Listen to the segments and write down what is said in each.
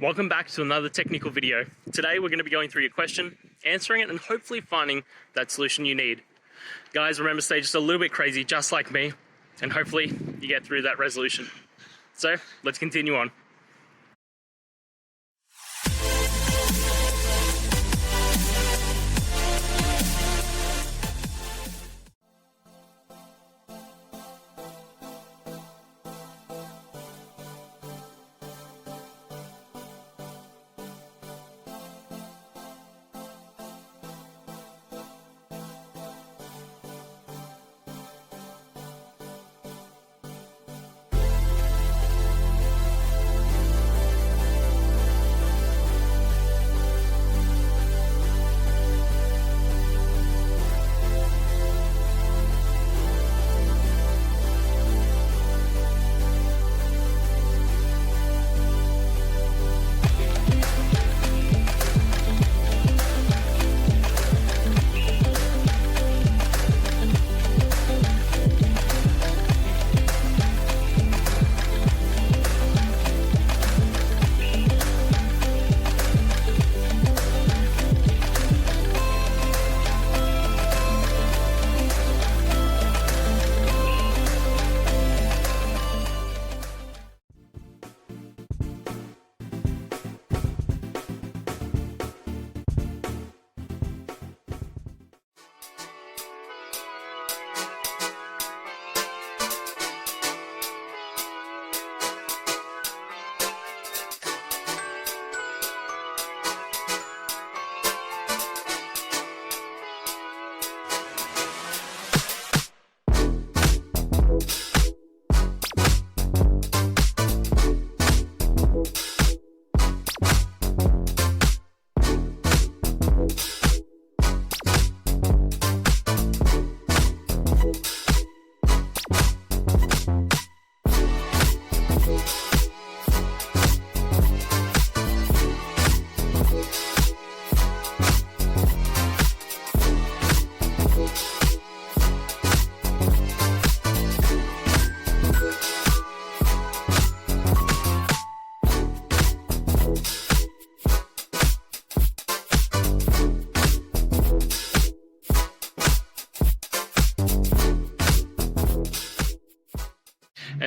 welcome back to another technical video. Today we're going to be going through your question, answering it, and hopefully finding that solution you need. Guys, remember, stay just a little bit crazy, just like me, and hopefully you get through that resolution. So let's continue on.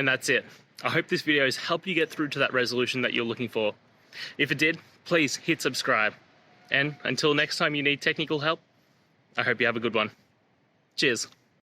And that's it. I hope this video has helped you get through to that resolution that you're looking for. If it did, please hit subscribe. And until next time you need technical help, I hope you have a good one. Cheers.